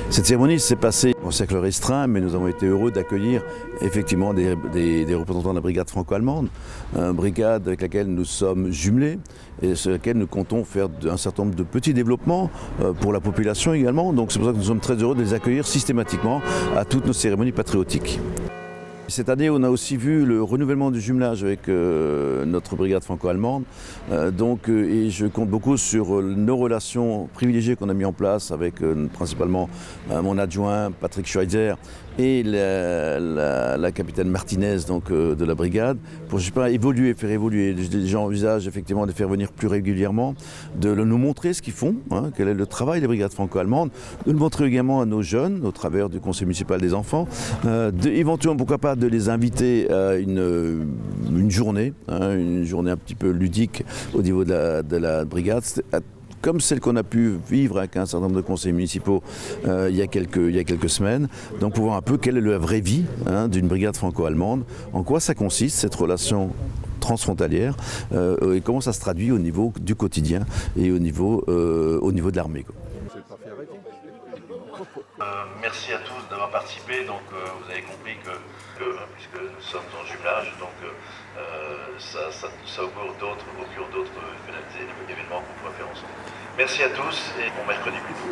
Cette cérémonie s'est passée en cercle restreint, mais nous avons été heureux d'accueillir effectivement des représentants de la brigade franco-allemande, brigade avec laquelle nous sommes jumelés et sur laquelle nous comptons faire un certain nombre de petits développements pour la population également. Donc c'est pour ça que nous sommes très heureux de les accueillir systématiquement à toutes nos cérémonies patriotiques. Cette année, on a aussi vu le renouvellement du jumelage avec notre brigade franco-allemande. Et je compte beaucoup sur nos relations privilégiées qu'on a mis en place avec principalement mon adjoint Patrick Schweitzer et la capitaine Martinez de la brigade pour faire évoluer. Les gens envisagent effectivement de faire venir plus régulièrement, de nous montrer ce qu'ils font, quel est le travail des brigades franco-allemandes, de le montrer également à nos jeunes au travers du conseil municipal des enfants, éventuellement pourquoi pas de les inviter à une journée un petit peu ludique au niveau de la brigade, comme celle qu'on a pu vivre avec un certain nombre de conseillers municipaux il y a quelques semaines, donc pour voir un peu quelle est la vraie vie d'une brigade franco-allemande, en quoi ça consiste cette relation transfrontalière et comment ça se traduit au niveau du quotidien et au niveau de l'armée. Merci à tous d'avoir participé. Donc, vous avez compris que puisque nous sommes en jumelage, ça augure d'autres événements qu'on pourra faire ensemble. Merci à tous et bon mercredi plutôt.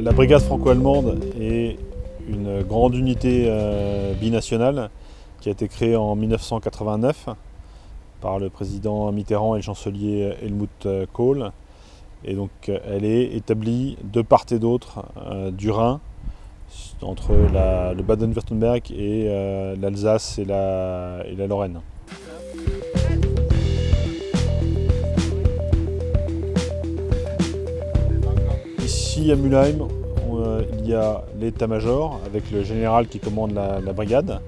La brigade franco-allemande est une grande unité binationale qui a été créée en 1989 par le président Mitterrand et le chancelier Helmut Kohl. Et donc elle est établie de part et d'autre du Rhin, entre le Baden-Württemberg et l'Alsace et la Lorraine. Ici à Mülheim, il y a l'état-major avec le général qui commande la brigade,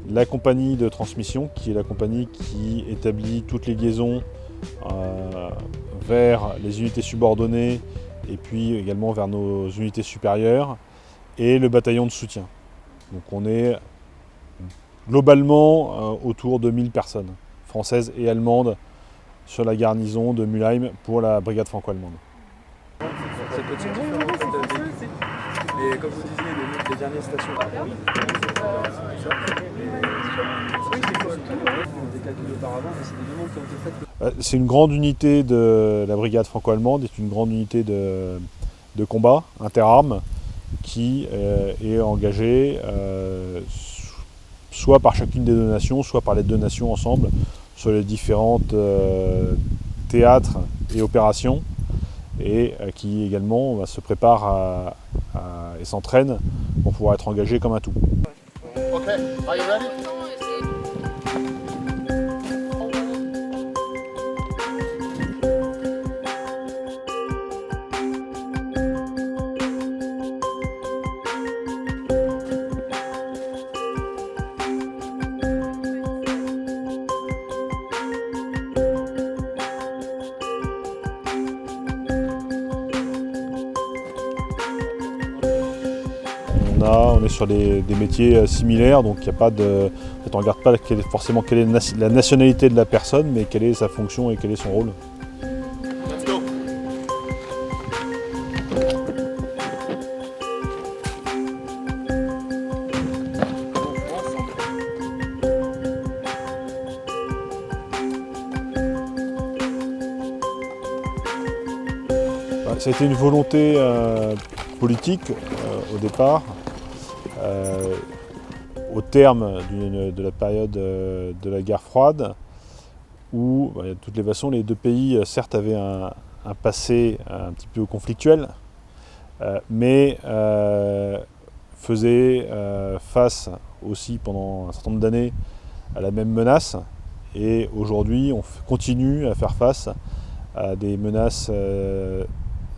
la compagnie de transmission qui est la compagnie qui établit toutes les liaisons vers les unités subordonnées et puis également vers nos unités supérieures, et le bataillon de soutien. Donc on est globalement autour de 1000 personnes, françaises et allemandes, sur la garnison de Mülheim pour la brigade franco-allemande. C'est petit différent en fait mais comme vous disiez, les dernières stations à Paris, des calculs auparavant, mais c'est des demandes qui ont été faites. C'est une grande unité de la brigade franco-allemande, c'est une grande unité de combat interarmes qui est engagée soit par chacune des deux nations, soit par les deux nations ensemble sur les différentes théâtres et opérations, et qui également se prépare et s'entraîne pour pouvoir être engagé comme un tout. Okay, are you ready? On est sur des métiers similaires, donc il n'y a pas de. On ne regarde pas forcément quelle est la nationalité de la personne, mais quelle est sa fonction et quel est son rôle. Let's go. Ça a été une volonté politique au départ. Au terme de la période de la guerre froide, où de toutes les façons les deux pays certes avaient un passé un petit peu conflictuel, mais faisaient face aussi pendant un certain nombre d'années à la même menace, et aujourd'hui on continue à faire face à des menaces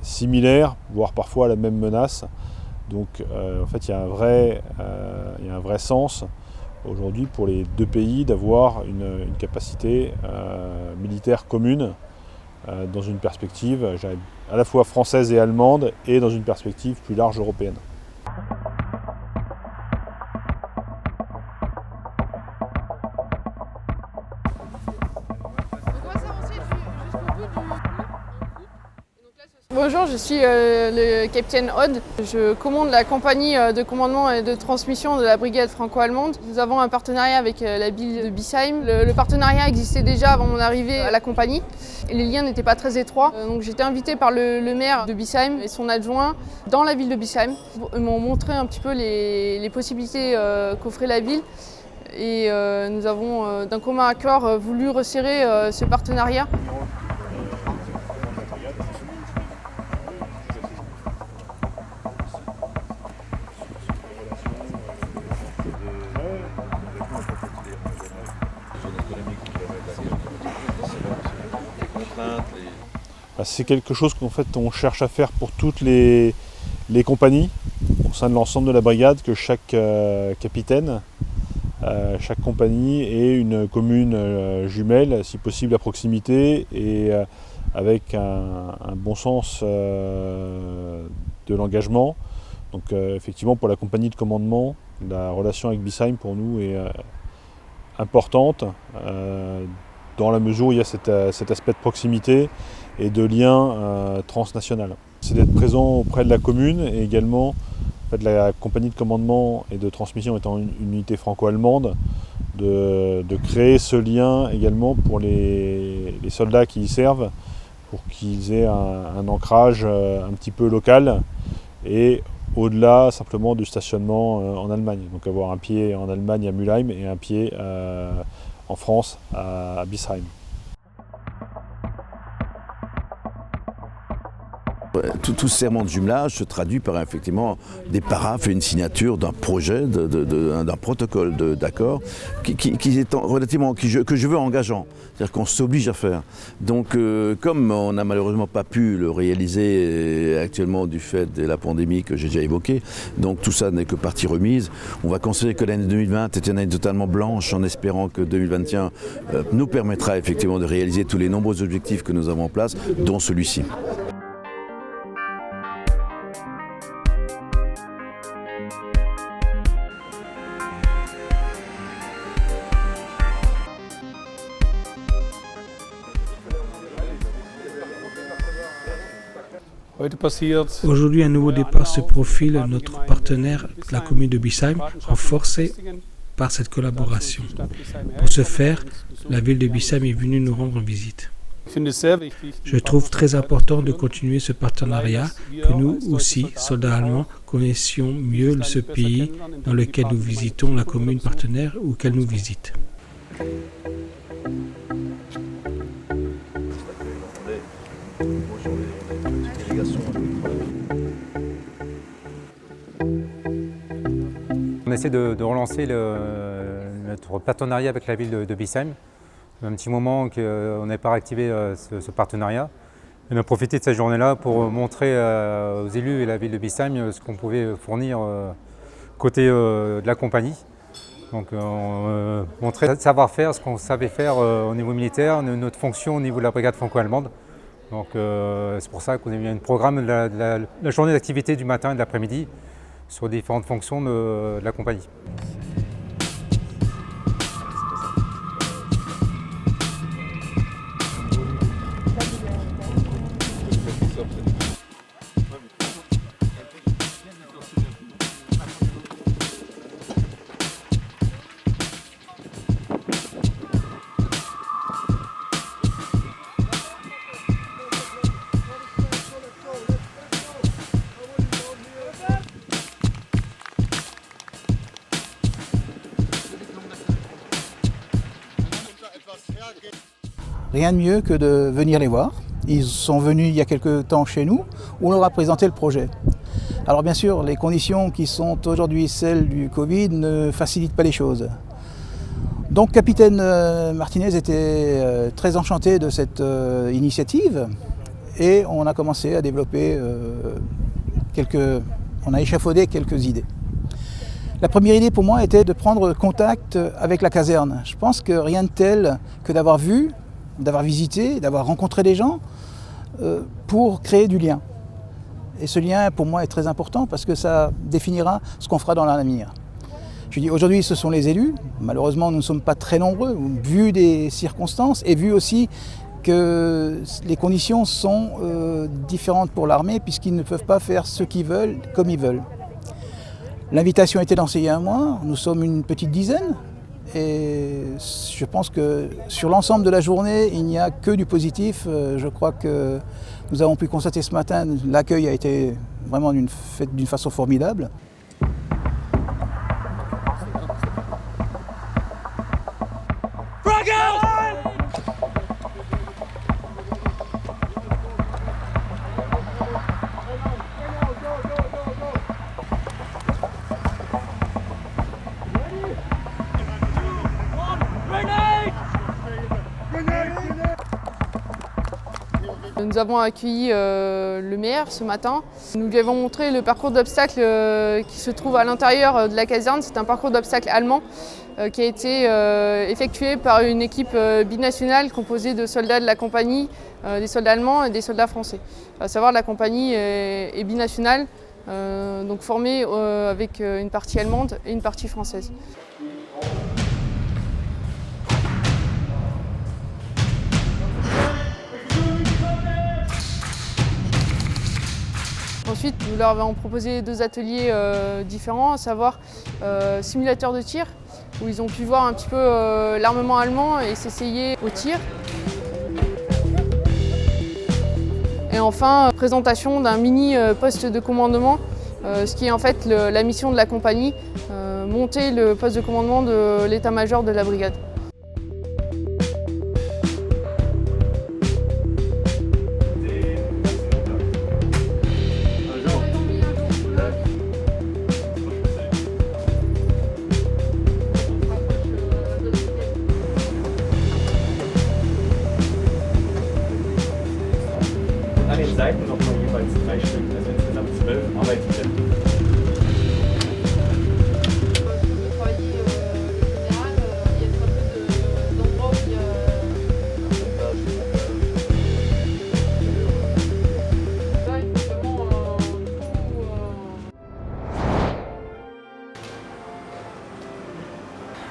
similaires, voire parfois à la même menace. Donc en fait il y a un vrai sens aujourd'hui pour les deux pays d'avoir une capacité militaire commune dans une perspective à la fois française et allemande et dans une perspective plus large européenne. Bonjour, je suis le capitaine Aude. Je commande la compagnie de commandement et de transmission de la brigade franco-allemande. Nous avons un partenariat avec la ville de Biesheim. Le partenariat existait déjà avant mon arrivée à la compagnie et les liens n'étaient pas très étroits. Donc j'ai été invitée par le maire de Biesheim et son adjoint dans la ville de Biesheim. Ils m'ont montré un petit peu les possibilités qu'offrait la ville. Et nous avons d'un commun accord voulu resserrer ce partenariat. C'est quelque chose qu'en fait on cherche à faire pour toutes les compagnies au sein de l'ensemble de la brigade, que chaque capitaine, chaque compagnie ait une commune jumelle, si possible à proximité, et avec un bon sens de l'engagement. Donc effectivement pour la compagnie de commandement, la relation avec Biesheim pour nous est importante dans la mesure où il y a cet aspect de proximité et de lien transnational. C'est d'être présent auprès de la commune et également en fait, la compagnie de commandement et de transmission étant une unité franco-allemande, de créer ce lien également pour les soldats qui y servent, pour qu'ils aient un ancrage un petit peu local et au-delà simplement du stationnement en Allemagne. Donc avoir un pied en Allemagne à Mülheim et un pied en France à Biesheim. Tout ce serment de jumelage se traduit par effectivement des paraphes et une signature d'un projet, d'un protocole d'accord qui est relativement, que je veux engageant, c'est-à-dire qu'on s'oblige à faire. Donc comme on n'a malheureusement pas pu le réaliser actuellement du fait de la pandémie que j'ai déjà évoquée, donc tout ça n'est que partie remise. On va considérer que l'année 2020 est une année totalement blanche en espérant que 2021 nous permettra effectivement de réaliser tous les nombreux objectifs que nous avons en place, dont celui-ci. Aujourd'hui, un nouveau départ se profile. Notre partenaire, la commune de Biesheim, renforcé par cette collaboration. Pour ce faire, la ville de Biesheim est venue nous rendre visite. Je trouve très important de continuer ce partenariat, que nous aussi, soldats allemands, connaissions mieux ce pays dans lequel nous visitons la commune partenaire ou qu'elle nous visite. On essaie de relancer notre partenariat avec la ville de Biesheim. Un petit moment qu'on n'avait pas réactivé ce partenariat. On a profité de cette journée-là pour montrer aux élus et la ville de Biesheim ce qu'on pouvait fournir côté de la compagnie. Donc montrer notre savoir-faire, ce qu'on savait faire au niveau militaire, notre fonction au niveau de la brigade franco-allemande. Donc c'est pour ça qu'on a eu un programme de la journée d'activité du matin et de l'après-midi sur différentes fonctions de la compagnie. Rien de mieux que de venir les voir. Ils sont venus il y a quelques temps chez nous, où on leur a présenté le projet. Alors bien sûr, les conditions qui sont aujourd'hui celles du Covid ne facilitent pas les choses. Donc capitaine Martinez était très enchanté de cette initiative et on a commencé à développer on a échafaudé quelques idées. La première idée pour moi était de prendre contact avec la caserne. Je pense que rien de tel que d'avoir vu, d'avoir visité, d'avoir rencontré des gens pour créer du lien. Et ce lien pour moi est très important parce que ça définira ce qu'on fera dans l'avenir. Je dis aujourd'hui ce sont les élus, malheureusement nous ne sommes pas très nombreux, vu des circonstances et vu aussi que les conditions sont différentes pour l'armée puisqu'ils ne peuvent pas faire ce qu'ils veulent comme ils veulent. L'invitation a été lancée il y a un mois, nous sommes une petite dizaine et je pense que sur l'ensemble de la journée il n'y a que du positif. Je crois que nous avons pu constater ce matin, l'accueil a été vraiment fait d'une façon formidable. Nous avons accueilli le maire ce matin. Nous lui avons montré le parcours d'obstacles qui se trouve à l'intérieur de la caserne. C'est un parcours d'obstacles allemand qui a été effectué par une équipe binationale composée de soldats de la compagnie, des soldats allemands et des soldats français. À savoir la compagnie est binationale, donc formée avec une partie allemande et une partie française. Ensuite, nous leur avons proposé 2 ateliers différents, à savoir simulateur de tir, où ils ont pu voir un petit peu l'armement allemand et s'essayer au tir. Et enfin, présentation d'un mini poste de commandement, ce qui est en fait la mission de la compagnie, monter le poste de commandement de l'état-major de la brigade. An den Seiten nochmal jeweils 3 Stück, also insgesamt 12 Arbeitsplätze.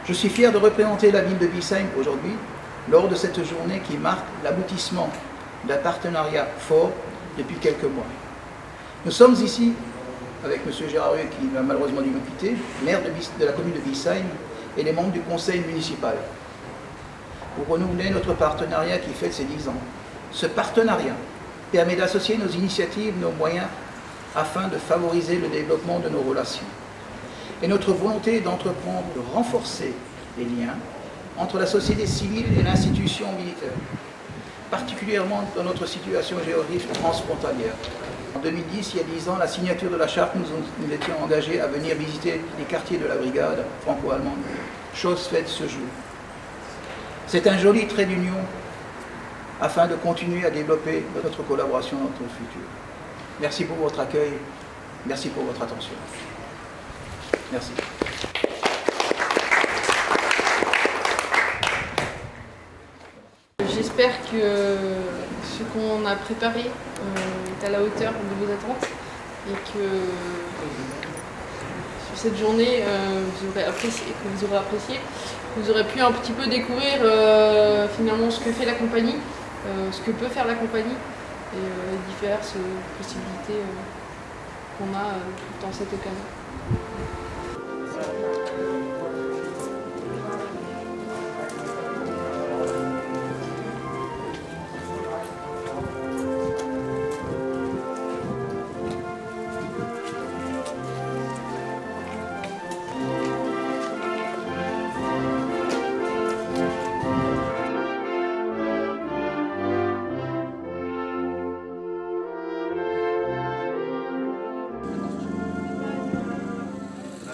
Je suis fier de représenter la ville de Biesheim aujourd'hui lors de cette journée qui marque l'aboutissement d'un partenariat fort depuis quelques mois. Nous sommes ici avec M. Gérard Huet, qui va malheureusement dû nous quitter, maire de la commune de Biesheim, et les membres du conseil municipal, pour renouveler notre partenariat qui fête ses 10 ans. Ce partenariat permet d'associer nos initiatives, nos moyens, afin de favoriser le développement de nos relations. Et notre volonté d'entreprendre, de renforcer les liens entre la société civile et l'institution militaire, particulièrement dans notre situation géographique transfrontalière. En 2010, il y a 10 ans, la signature de la charte, nous étions engagés à venir visiter les quartiers de la brigade franco-allemande. Chose faite ce jour. C'est un joli trait d'union afin de continuer à développer notre collaboration dans notre futur. Merci pour votre accueil, merci pour votre attention. Merci. J'espère que ce qu'on a préparé est à la hauteur de vos attentes et que sur cette journée vous aurez apprécié, vous aurez pu un petit peu découvrir finalement ce que fait la compagnie, ce que peut faire la compagnie et les diverses possibilités qu'on a dans cette occasion.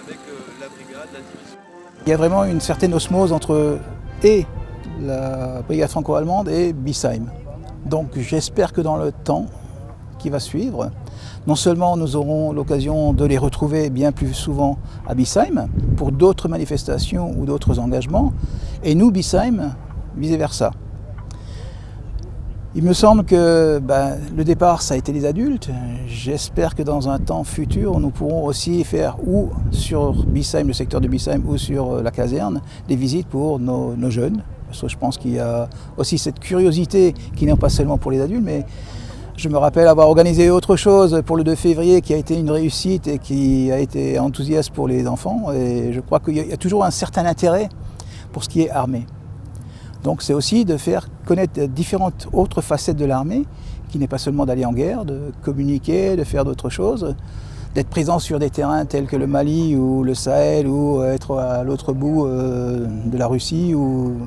Avec la brigade, la division. Il y a vraiment une certaine osmose entre la brigade franco-allemande et Biesheim. Donc j'espère que dans le temps qui va suivre, non seulement nous aurons l'occasion de les retrouver bien plus souvent à Biesheim pour d'autres manifestations ou d'autres engagements, et nous, Biesheim, vice-versa. Il me semble que le départ, ça a été les adultes. J'espère que dans un temps futur, nous pourrons aussi faire ou sur Biesheim, le secteur de Biesheim, ou sur la caserne, des visites pour nos jeunes. Parce que je pense qu'il y a aussi cette curiosité qui n'est pas seulement pour les adultes, mais je me rappelle avoir organisé autre chose pour le 2 février qui a été une réussite et qui a été enthousiaste pour les enfants. Et je crois qu'il y a toujours un certain intérêt pour ce qui est armé. Donc c'est aussi de faire connaître différentes autres facettes de l'armée, qui n'est pas seulement d'aller en guerre, de communiquer, de faire d'autres choses, d'être présent sur des terrains tels que le Mali ou le Sahel, ou être à l'autre bout de la Russie ou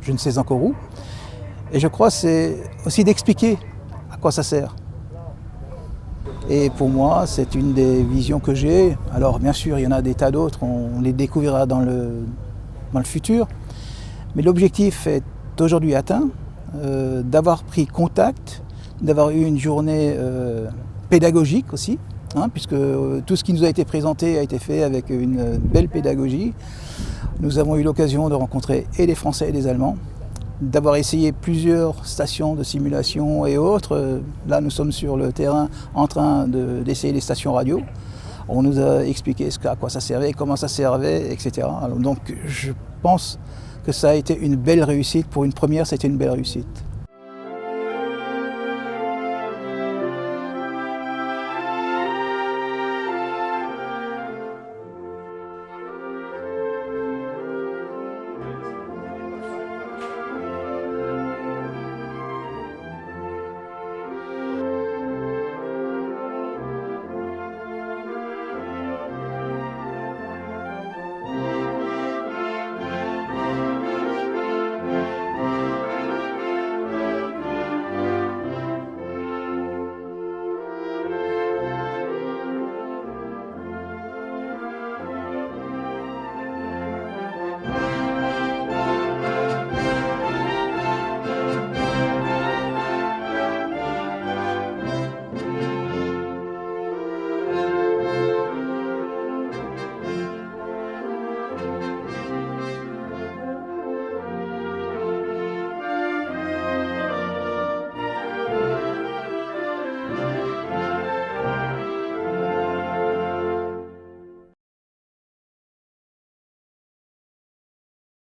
je ne sais encore où. Et je crois que c'est aussi d'expliquer à quoi ça sert. Et pour moi, c'est une des visions que j'ai. Alors bien sûr, il y en a des tas d'autres, on les découvrira dans le futur. Mais l'objectif est aujourd'hui atteint, d'avoir pris contact, d'avoir eu une journée pédagogique aussi, puisque tout ce qui nous a été présenté a été fait avec une belle pédagogie. Nous avons eu l'occasion de rencontrer et des Français et des Allemands, d'avoir essayé plusieurs stations de simulation et autres. Là, nous sommes sur le terrain en train d'essayer les stations radio. On nous a expliqué à quoi ça servait, comment ça servait, etc. Alors, donc je pense que ça a été une belle réussite. Pour une première, c'était une belle réussite.